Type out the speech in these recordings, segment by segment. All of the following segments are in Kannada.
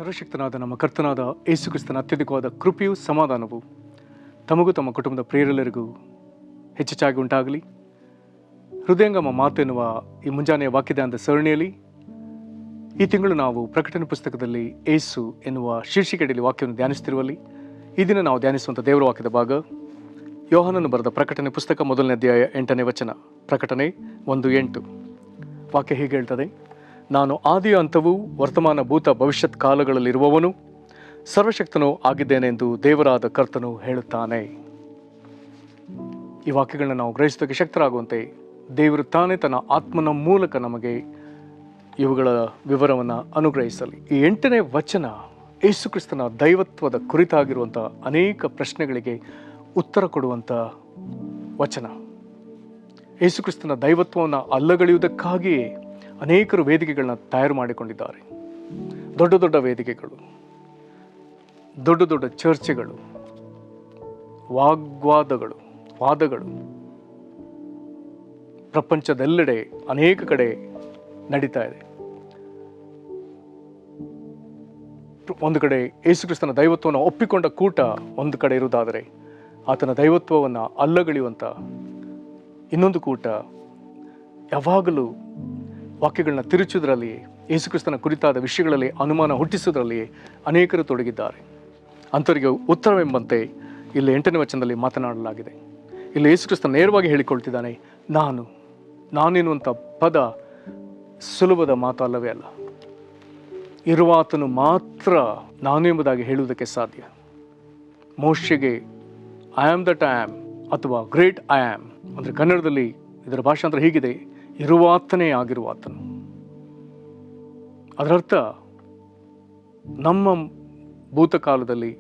ಸರ್ವಶಕ್ತನಾದ ನಮ್ಮ ಕರ್ತನಾದ ಯೇಸು ಕ್ರಿಸ್ತನ ಅತ್ಯಧಿಕವಾದ ಕೃಪೆಯೂ ಸಮಾಧಾನವು ತಮಗೂ ತಮ್ಮ ಕುಟುಂಬದ ಪ್ರಿಯರೆಲ್ಲರಿಗೂ ಹೆಚ್ಚೆಚ್ಚಾಗಿ ಉಂಟಾಗಲಿ. ಹೃದಯಂಗಮ ಮಾತು ಎನ್ನುವ ಈ ಮುಂಜಾನೆಯ ವಾಕ್ಯದ ಸರಣಿಯಲ್ಲಿ ಈ ತಿಂಗಳು ನಾವು ಪ್ರಕಟಣೆ ಪುಸ್ತಕದಲ್ಲಿ ಏಸು ಎನ್ನುವ ಶೀರ್ಷಿಕೆಯಲ್ಲಿ ವಾಕ್ಯವನ್ನು ಧ್ಯಾನಿಸುತ್ತಿರುವಲ್ಲಿ ಈ ದಿನ ನಾವು ಧ್ಯಾನಿಸುವಂಥ ದೇವರ ವಾಕ್ಯದ ಭಾಗ ಯೋಹಾನನು ಬರೆದ ಪ್ರಕಟಣೆ ಪುಸ್ತಕ 1ನೇ ಅಧ್ಯಾಯ 8ನೇ ವಚನ. ಪ್ರಕಟಣೆ 1:8 ವಾಕ್ಯ ಹೀಗೆ ಹೇಳ್ತದೆ: ನಾನು ಆದಿಯ ಅಂತವೂ ವರ್ತಮಾನ ಭೂತ ಭವಿಷ್ಯತ್ ಕಾಲಗಳಲ್ಲಿರುವವನು ಸರ್ವಶಕ್ತನೂ ಆಗಿದ್ದೇನೆಂದು ದೇವರಾದ ಕರ್ತನು ಹೇಳುತ್ತಾನೆ. ಈ ವಾಕ್ಯಗಳನ್ನ ನಾವು ಗ್ರಹಿಸೋದಕ್ಕೆ ಶಕ್ತರಾಗುವಂತೆ ದೇವರು ತಾನೇ ತನ್ನ ಆತ್ಮನ ಮೂಲಕ ನಮಗೆ ಇವುಗಳ ವಿವರವನ್ನು ಅನುಗ್ರಹಿಸಲಿ. ಈ 8ನೇ ವಚನ ಯೇಸು ಕ್ರಿಸ್ತನ ದೈವತ್ವದ ಕುರಿತಾಗಿರುವಂಥ ಅನೇಕ ಪ್ರಶ್ನೆಗಳಿಗೆ ಉತ್ತರ ಕೊಡುವಂಥ ವಚನ. ಯೇಸು ಕ್ರಿಸ್ತನ ದೈವತ್ವವನ್ನು ಅಲ್ಲಗಳೆಯುವುದಕ್ಕಾಗಿಯೇ ಅನೇಕರು ವೇದಿಕೆಗಳನ್ನ ತಯಾರು ಮಾಡಿಕೊಂಡಿದ್ದಾರೆ. ದೊಡ್ಡ ದೊಡ್ಡ ವೇದಿಕೆಗಳು, ದೊಡ್ಡ ದೊಡ್ಡ ಚರ್ಚೆಗಳು, ವಾದಗಳು ಪ್ರಪಂಚದೆಲ್ಲೆಡೆ ಅನೇಕ ಕಡೆ ನಡೀತಾ ಇದೆ. ಒಂದು ಕಡೆ ಯೇಸು ಕ್ರಿಸ್ತನ ದೈವತ್ವವನ್ನು ಒಪ್ಪಿಕೊಂಡ ಕೂಟ ಒಂದು ಕಡೆ ಇರುವುದಾದರೆ, ಆತನ ದೈವತ್ವವನ್ನು ಅಲ್ಲಗಳೆಯುವಂಥ ಇನ್ನೊಂದು ಕೂಟ ಯಾವಾಗಲೂ ವಾಕ್ಯಗಳನ್ನ ತಿರುಚುವುದರಲ್ಲಿಯೇ, ಯೇಸು ಕ್ರಿಸ್ತನ ಕುರಿತಾದ ವಿಷಯಗಳಲ್ಲಿ ಅನುಮಾನ ಹುಟ್ಟಿಸುವುದರಲ್ಲಿಯೇ ಅನೇಕರು ತೊಡಗಿದ್ದಾರೆ. ಅಂಥವರಿಗೆ ಉತ್ತರವೆಂಬಂತೆ ಇಲ್ಲಿ 8ನೇ ವಚನದಲ್ಲಿ ಮಾತನಾಡಲಾಗಿದೆ. ಇಲ್ಲಿ ಯೇಸು ಕ್ರಿಸ್ತ ನೇರವಾಗಿ ಹೇಳಿಕೊಳ್ತಿದ್ದಾನೆ, ನಾನೆನ್ನುವಂಥ ಪದ ಸುಲಭದ ಮಾತು ಅಲ್ಲವೇ ಅಲ್ಲ. ಇರುವಾತನು ಮಾತ್ರ ನಾನು ಎಂಬುದಾಗಿ ಹೇಳುವುದಕ್ಕೆ ಸಾಧ್ಯ. ಮೋಶೆಗೆ I am that I am ಅಥವಾ ಗ್ರೇಟ್ ಐ ಆಮ್ ಅಂದರೆ ಕನ್ನಡದಲ್ಲಿ ಇದರ ಭಾಷಾಂತರ ಹೀಗಿದೆ: ಇರುವಾತನೇ ಆಗಿರುವಾತನು. ಅದರರ್ಥ ನಮ್ಮ ಭೂತಕಾಲದಲ್ಲಿ,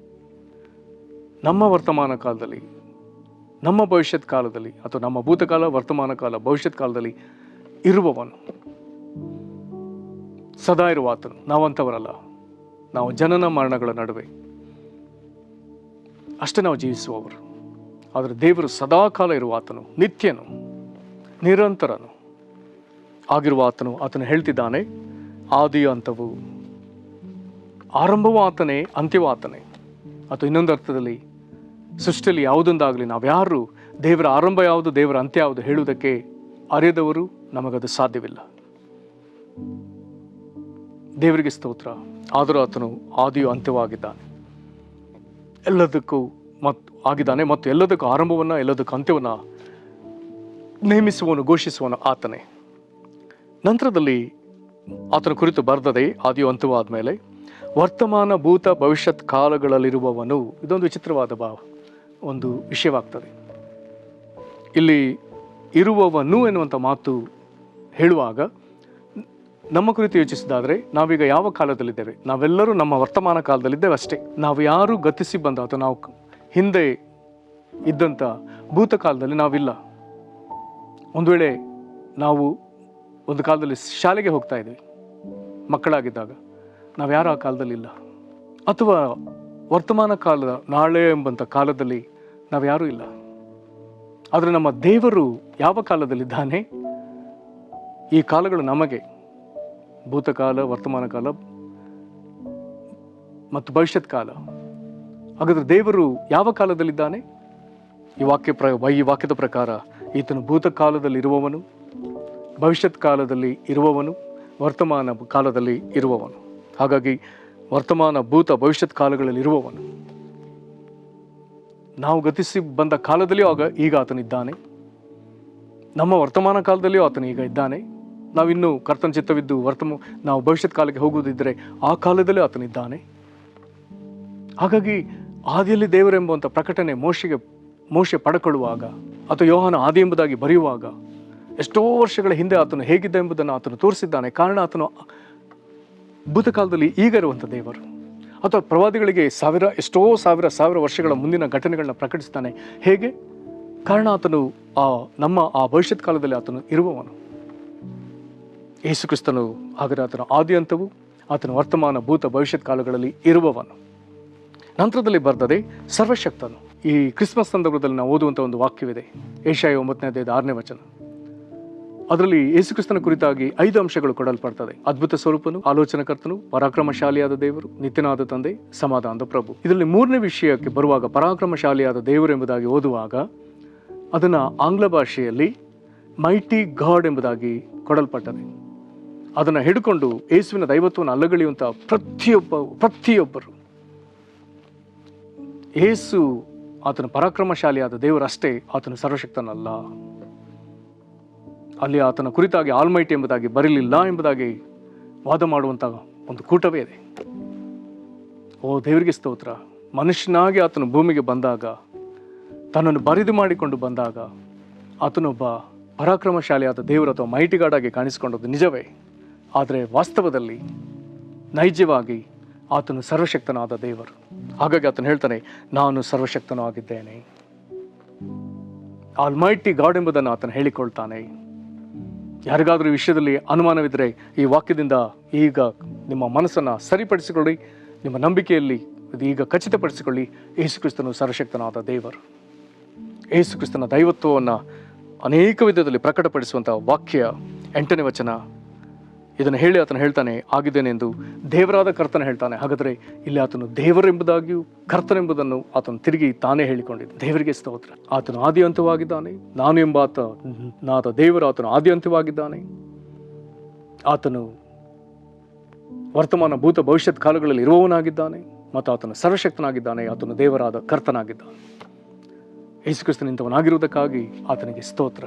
ನಮ್ಮ ವರ್ತಮಾನ ಕಾಲದಲ್ಲಿ, ನಮ್ಮ ಭವಿಷ್ಯತ್ ಕಾಲದಲ್ಲಿ, ಅಥವಾ ನಮ್ಮ ಭೂತಕಾಲ, ವರ್ತಮಾನ ಕಾಲ, ಭವಿಷ್ಯತ್ ಕಾಲದಲ್ಲಿ ಇರುವವನು, ಸದಾ ಇರುವಾತನು. ನಾವಂಥವರಲ್ಲ. ನಾವು ಜನನ ಮರಣಗಳ ನಡುವೆ ಅಷ್ಟೇ ನಾವು ಜೀವಿಸುವವರು. ಆದರೆ ದೇವರು ಸದಾಕಾಲ ಇರುವಾತನು, ನಿತ್ಯನು, ನಿರಂತರನು ಆಗಿರುವಾತನು. ಆತನು ಹೇಳ್ತಿದ್ದಾನೆ, ಆದಿಯ ಅಂತವು, ಆರಂಭವೂ ಆತನೇ, ಅಂತ್ಯವೂ ಆತನೇ. ಅಥವಾ ಇನ್ನೊಂದು ಅರ್ಥದಲ್ಲಿ, ಸೃಷ್ಟಿಯಲ್ಲಿ ಯಾವುದೊಂದಾಗಲಿ ನಾವ್ಯಾರು ದೇವರ ಆರಂಭ ಯಾವುದು, ದೇವರ ಅಂತ್ಯ ಯಾವುದು ಹೇಳುವುದಕ್ಕೆ ಅರಿಯದವರು ನಮಗದು ಸಾಧ್ಯವಿಲ್ಲ. ದೇವರಿಗೆ ಸ್ತೋತ್ರ. ಆದರೂ ಆತನು ಆದಿಯು ಅಂತ್ಯವಾಗಿದ್ದಾನೆ, ಎಲ್ಲದಕ್ಕೂ ಆಗಿದ್ದಾನೆ ಮತ್ತು ಎಲ್ಲದಕ್ಕೂ ಆರಂಭವನ್ನು, ಎಲ್ಲದಕ್ಕೂ ಅಂತ್ಯವನ್ನು ನೇಮಿಸುವನು, ಘೋಷಿಸುವನು ಆತನೇ. ನಂತರದಲ್ಲಿ ಆತನ ಕುರಿತು ಬರೆದದೆ ಆದಿಯು ಅಂತ್ಯವೂ ಆದಮೇಲೆ ವರ್ತಮಾನ ಭೂತ ಭವಿಷ್ಯತ್ ಕಾಲಗಳಲ್ಲಿರುವವನು. ಇದೊಂದು ವಿಚಿತ್ರವಾದ ಒಂದು ವಿಷಯವಾಗ್ತದೆ. ಇಲ್ಲಿ ಇರುವವನು ಎನ್ನುವಂಥ ಮಾತು ಹೇಳುವಾಗ ನಮ್ಮ ಕುರಿತು ಯೋಚಿಸಿದಾದರೆ, ನಾವೀಗ ಯಾವ ಕಾಲದಲ್ಲಿದ್ದೇವೆ? ನಾವೆಲ್ಲರೂ ನಮ್ಮ ವರ್ತಮಾನ ಕಾಲದಲ್ಲಿದ್ದೇವೆ ಅಷ್ಟೇ. ನಾವು ಯಾರು ಗತಿಸಿ ಬಂದ ಅಥವಾ ನಾವು ಹಿಂದೆ ಇದ್ದಂಥ ಭೂತಕಾಲದಲ್ಲಿ ನಾವಿಲ್ಲ. ಒಂದು ವೇಳೆ ನಾವು ಒಂದು ಕಾಲದಲ್ಲಿ ಶಾಲೆಗೆ ಹೋಗ್ತಾ ಇದ್ವಿ, ಮಕ್ಕಳಾಗಿದ್ದಾಗ, ನಾವು ಯಾರು ಆ ಕಾಲದಲ್ಲಿ ಇಲ್ಲ. ಅಥವಾ ವರ್ತಮಾನ ಕಾಲದ, ನಾಳೆ ಎಂಬಂಥ ಕಾಲದಲ್ಲಿ ನಾವು ಯಾರೂ ಇಲ್ಲ. ಆದರೆ ನಮ್ಮ ದೇವರು ಯಾವ ಕಾಲದಲ್ಲಿದ್ದಾನೆ? ಈ ಕಾಲಗಳು ನಮಗೆ, ಭೂತಕಾಲ, ವರ್ತಮಾನ ಕಾಲ ಮತ್ತು ಭವಿಷ್ಯತ್ ಕಾಲ. ಹಾಗಾದರೆ ದೇವರು ಯಾವ ಕಾಲದಲ್ಲಿದ್ದಾನೆ? ಈ ವಾಕ್ಯದ ಪ್ರಕಾರ ಈತನು ಭೂತಕಾಲದಲ್ಲಿ ಇರುವವನು, ಭವಿಷ್ಯತ್ ಕಾಲದಲ್ಲಿ ಇರುವವನು, ವರ್ತಮಾನ ಕಾಲದಲ್ಲಿ ಇರುವವನು. ಹಾಗಾಗಿ ವರ್ತಮಾನ, ಭೂತ, ಭವಿಷ್ಯತ್ ಕಾಲಗಳಲ್ಲಿ ಇರುವವನು. ನಾವು ಗತಿಸಿ ಬಂದ ಕಾಲದಲ್ಲಿಯೂ ಈಗ ಆತನಿದ್ದಾನೆ. ನಮ್ಮ ವರ್ತಮಾನ ಕಾಲದಲ್ಲಿಯೂ ಆತನು ಈಗ ಇದ್ದಾನೆ. ನಾವಿನ್ನೂ ಕರ್ತನ ಚಿತ್ತವಿದ್ದು ನಾವು ಭವಿಷ್ಯತ್ ಕಾಲಕ್ಕೆ ಹೋಗುವುದಿದ್ದರೆ ಆ ಕಾಲದಲ್ಲೇ ಆತನಿದ್ದಾನೆ. ಹಾಗಾಗಿ ಆದಿಯಲ್ಲಿ ದೇವರೆಂಬುವಂಥ ಪ್ರಕಟಣೆ ಮೋಶೆ ಪಡ್ಕೊಳ್ಳುವಾಗ, ಅಥವಾ ಯೋಹಾನ ಆದಿ ಎಂಬುದಾಗಿ ಬರೆಯುವಾಗ ಎಷ್ಟೋ ವರ್ಷಗಳ ಹಿಂದೆ ಆತನು ಹೇಗಿದ್ದ ಎಂಬುದನ್ನು ಆತನು ತೋರಿಸಿದ್ದಾನೆ. ಕಾರಣ ಆತನು ಭೂತಕಾಲದಲ್ಲಿ ಈಗ ಇರುವಂಥ ದೇವರು. ಅಥವಾ ಪ್ರವಾದಿಗಳಿಗೆ ಎಷ್ಟೋ ಸಾವಿರ ವರ್ಷಗಳ ಮುಂದಿನ ಘಟನೆಗಳನ್ನ ಪ್ರಕಟಿಸ್ತಾನೆ. ಹೇಗೆ? ಕಾರಣ ಆತನು ನಮ್ಮ ಭವಿಷ್ಯತ್ ಕಾಲದಲ್ಲಿ ಆತನು ಇರುವವನು. ಯೇಸು ಕ್ರಿಸ್ತನು ಹಾಗಾದರೆ ಆತನ ಆದಿ ಅಂತವು, ಆತನ ವರ್ತಮಾನ, ಭೂತ, ಭವಿಷ್ಯತ್ ಕಾಲಗಳಲ್ಲಿ ಇರುವವನು. ನಂತರದಲ್ಲಿ ಬರ್ತದೆ ಸರ್ವಶಕ್ತನು. ಈ ಕ್ರಿಸ್ಮಸ್ ಸಂದರ್ಭದಲ್ಲಿ ನಾವು ಓದುವಂಥ ಒಂದು ವಾಕ್ಯವಿದೆ, ಯೆಶಾಯ 9ನೇ ಅಧ್ಯಾಯದ 6ನೇ ವಚನ. ಅದರಲ್ಲಿ ಯೇಸುಕ್ರಿಸ್ತನ ಕುರಿತಾಗಿ 5 ಅಂಶಗಳು ಕೊಡಲ್ಪಡ್ತದೆ. ಅದ್ಭುತ ಸ್ವರೂಪನು, ಆಲೋಚನಕರ್ತನು, ಪರಾಕ್ರಮಶಾಲಿಯಾದ ದೇವರು, ನಿತ್ಯನಾದ ತಂದೆ, ಸಮಾಧಾನದ ಪ್ರಭು. ಇದರಲ್ಲಿ 3ನೇ ವಿಷಯಕ್ಕೆ ಬರುವಾಗ, ಪರಾಕ್ರಮಶಾಲಿಯಾದ ದೇವರು ಎಂಬುದಾಗಿ ಓದುವಾಗ ಅದನ್ನು ಆಂಗ್ಲ ಭಾಷೆಯಲ್ಲಿ ಮೈಟಿ ಗಾಡ್ ಎಂಬುದಾಗಿ ಕೊಡಲ್ಪಟ್ಟದೆ. ಅದನ್ನು ಹಿಡ್ಕೊಂಡು ಯೇಸುವಿನ ದೈವತ್ವವನ್ನು ಅಲ್ಲಗಳೆಯುವಂಥ ಪ್ರತಿಯೊಬ್ಬರು, ಯೇಸು ಆತನ ಪರಾಕ್ರಮಶಾಲಿಯಾದ ದೇವರಷ್ಟೇ, ಆತನು ಸರ್ವಶಕ್ತನಲ್ಲ. ಅಲ್ಲಿ ಆತನ ಕುರಿತಾಗಿ ಆಲ್ಮೈಟಿ ಎಂಬುದಾಗಿ ಬರಲಿಲ್ಲ ಎಂಬುದಾಗಿ ವಾದ ಮಾಡುವಂಥ ಒಂದು ಕೂಟವೇ ಇದೆ. ಓ ದೇವರಿಗೆ ಸ್ತೋತ್ರ. ಮನುಷ್ಯನಾಗಿ ಆತನು ಭೂಮಿಗೆ ಬಂದಾಗ, ತನ್ನನ್ನು ಬರಿದು ಮಾಡಿಕೊಂಡು ಬಂದಾಗ, ಆತನೊಬ್ಬ ಪರಾಕ್ರಮಶಾಲಿಯಾದ ದೇವರು ಅಥವಾ ಮೈಟಿಗಾಡಾಗಿ ಕಾಣಿಸಿಕೊಂಡದ್ದು ನಿಜವೇ. ಆದರೆ ವಾಸ್ತವದಲ್ಲಿ ನೈಜವಾಗಿ ಆತನು ಸರ್ವಶಕ್ತನಾದ ದೇವರು. ಹಾಗಾಗಿ ಆತನು ಹೇಳ್ತಾನೆ, ನಾನು ಸರ್ವಶಕ್ತನೂ ಆಗಿದ್ದೇನೆ. ಆಲ್ಮೈಟಿ ಗಾಡ್ ಎಂಬುದನ್ನು ಆತನು ಹೇಳಿಕೊಳ್ತಾನೆ. ಯಾರಿಗಾದರೂ ಈ ವಿಷಯದಲ್ಲಿ ಅನುಮಾನವಿದ್ದರೆ ಈ ವಾಕ್ಯದಿಂದ ಈಗ ನಿಮ್ಮ ಮನಸ್ಸನ್ನು ಸರಿಪಡಿಸಿಕೊಳ್ಳಿ, ನಿಮ್ಮ ನಂಬಿಕೆಯಲ್ಲಿ ಈಗ ಖಚಿತಪಡಿಸಿಕೊಳ್ಳಿ. ಯೇಸುಕ್ರಿಸ್ತನು ಸರ್ವಶಕ್ತನಾದ ದೇವರು. ಯೇಸುಕ್ರಿಸ್ತನ ದೈವತ್ವವನ್ನು ಅನೇಕ ವಿಧದಲ್ಲಿ ಪ್ರಕಟಪಡಿಸುವಂಥ ವಾಕ್ಯ 8ನೇ ವಚನ. ಇದನ್ನು ಹೇಳಿ ಆತನು ಹೇಳ್ತಾನೆ, ಆಗಿದ್ದೇನೆಂದು ದೇವರಾದ ಕರ್ತನ ಹೇಳ್ತಾನೆ. ಹಾಗಾದರೆ ಇಲ್ಲಿ ಆತನು ದೇವರೆಂಬುದಾಗಿಯೂ ಕರ್ತನೆಂಬುದನ್ನು ಆತನು ತಿರುಗಿ ತಾನೇ ಹೇಳಿಕೊಂಡಿದ್ದ. ದೇವರಿಗೆ ಸ್ತೋತ್ರ. ಆತನು ಆದಿ ಅಂತ್ಯವಾಗಿದ್ದಾನೆ. ನಾನು ಎಂಬ ನಾದ ದೇವರು ಆತನು ಆದಿ ಅಂತ್ಯವಾಗಿದ್ದಾನೆ. ಆತನು ವರ್ತಮಾನ, ಭೂತ, ಭವಿಷ್ಯತ್ ಕಾಲಗಳಲ್ಲಿ ಇರುವವನಾಗಿದ್ದಾನೆ ಮತ್ತು ಆತನು ಸರ್ವಶಕ್ತನಾಗಿದ್ದಾನೆ. ಆತನು ದೇವರಾದ ಕರ್ತನಾಗಿದ್ದಾನೆ. ಯೇಸುಕ್ರಿಸ್ತನಿಂದವನಾಗಿರುವುದಕ್ಕಾಗಿ ಆತನಿಗೆ ಸ್ತೋತ್ರ.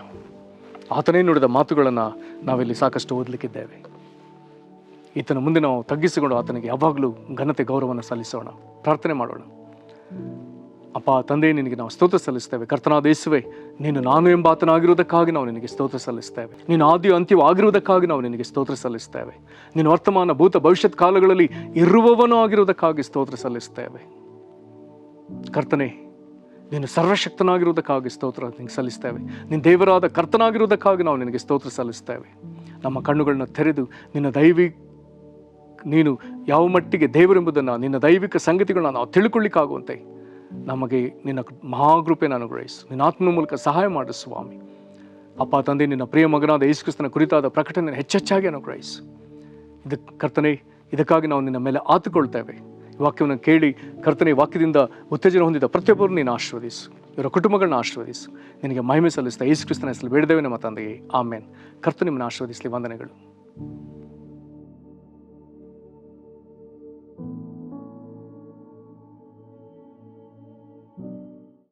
ಆತನೇ ನುಡಿದ ಮಾತುಗಳನ್ನು ನಾವಿಲ್ಲಿ ಸಾಕಷ್ಟು ಓದಲಿಕ್ಕಿದ್ದೇವೆ. ಈತನ ಮುಂದೆ ನಾವು ತಗ್ಗಿಸಿಕೊಂಡು ಆತನಿಗೆ ಯಾವಾಗಲೂ ಘನತೆ, ಗೌರವವನ್ನು ಸಲ್ಲಿಸೋಣ. ಪ್ರಾರ್ಥನೆ ಮಾಡೋಣ. ಅಪ್ಪ ತಂದೆ, ನಿನಗೆ ನಾವು ಸ್ತೋತ್ರ ಸಲ್ಲಿಸ್ತೇವೆ. ಕರ್ತನಾದ ಯೇಸುವೇ, ನೀನು ನಾನು ಎಂಬ ಆತನಾಗಿರುವುದಕ್ಕಾಗಿ ನಾವು ನಿನಗೆ ಸ್ತೋತ್ರ ಸಲ್ಲಿಸ್ತೇವೆ. ನೀನು ಆದಿ ಅಂತ್ಯವಾಗಿರುವುದಕ್ಕಾಗಿ ನಾವು ನಿನಗೆ ಸ್ತೋತ್ರ ಸಲ್ಲಿಸ್ತೇವೆ. ನೀನು ವರ್ತಮಾನ, ಭೂತ, ಭವಿಷ್ಯತ್ ಕಾಲಗಳಲ್ಲಿ ಇರುವವನೂ ಆಗಿರುವುದಕ್ಕಾಗಿ ಸ್ತೋತ್ರ ಸಲ್ಲಿಸ್ತೇವೆ. ಕರ್ತನೆ, ನೀನು ಸರ್ವಶಕ್ತನಾಗಿರುವುದಕ್ಕಾಗಿ ಸ್ತೋತ್ರ ನಿನಗೆ ಸಲ್ಲಿಸ್ತೇವೆ. ನೀನು ದೇವರಾದ ಕರ್ತನಾಗಿರುವುದಕ್ಕಾಗಿ ನಾವು ನಿನಗೆ ಸ್ತೋತ್ರ ಸಲ್ಲಿಸ್ತೇವೆ. ನಮ್ಮ ಕಣ್ಣುಗಳನ್ನ ತೆರೆದು ನೀನು ಯಾವ ಮಟ್ಟಿಗೆ ದೇವರೆಂಬುದನ್ನು, ನಿನ್ನ ದೈವಿಕ ಸಂಗತಿಗಳನ್ನ ನಾವು ತಿಳ್ಕೊಳ್ಳಿಕ್ಕಾಗುವಂತೆ ನಮಗೆ ನಿನ್ನ ಮಹಾಕೃಪೆಯನ್ನು ಅನುಗ್ರಹಿಸು. ನಿನ್ನ ಆತ್ಮನ ಮೂಲಕ ಸಹಾಯ ಮಾಡು ಸ್ವಾಮಿ. ಅಪ್ಪ ತಂದೆ, ನಿನ್ನ ಪ್ರಿಯ ಮಗನಾದ ಯೇಸುಕ್ರಿಸ್ತನ ಕುರಿತಾದ ಪ್ರಕಟಣೆಯನ್ನು ಹೆಚ್ಚೆಚ್ಚಾಗಿ ಅನುಗ್ರಹಿಸು. ಕರ್ತನೆ, ಇದಕ್ಕಾಗಿ ನಾವು ನಿನ್ನ ಮೇಲೆ ಆತುಕೊಳ್ತೇವೆ. ವಾಕ್ಯವನ್ನು ಕೇಳಿ ಕರ್ತನೆ, ವಾಕ್ಯದಿಂದ ಉತ್ತೇಜನ ಹೊಂದಿದ ಪ್ರತಿಯೊಬ್ಬರು ನೀನು ಆಶೀರ್ವದಿಸು. ಇವರ ಕುಟುಂಬಗಳನ್ನ ಆಶೀರ್ವದಿಸು. ನಿನಗೆ ಮಹಿಮೆ ಸಲ್ಲಿಸ್ತಾ ಯೇಸುಕ್ರಿಸ್ತನ ಹೆಸರಲ್ಲಿ ಬೇಡಿದ್ದೇವೆ ನಮ್ಮ ತಂದೆಯೇ, ಆಮೇನ್. ಕರ್ತನೆ ನಿಮ್ಮನ್ನು ಆಶೀರ್ವದಿಸಲಿ. ವಂದನೆಗಳು.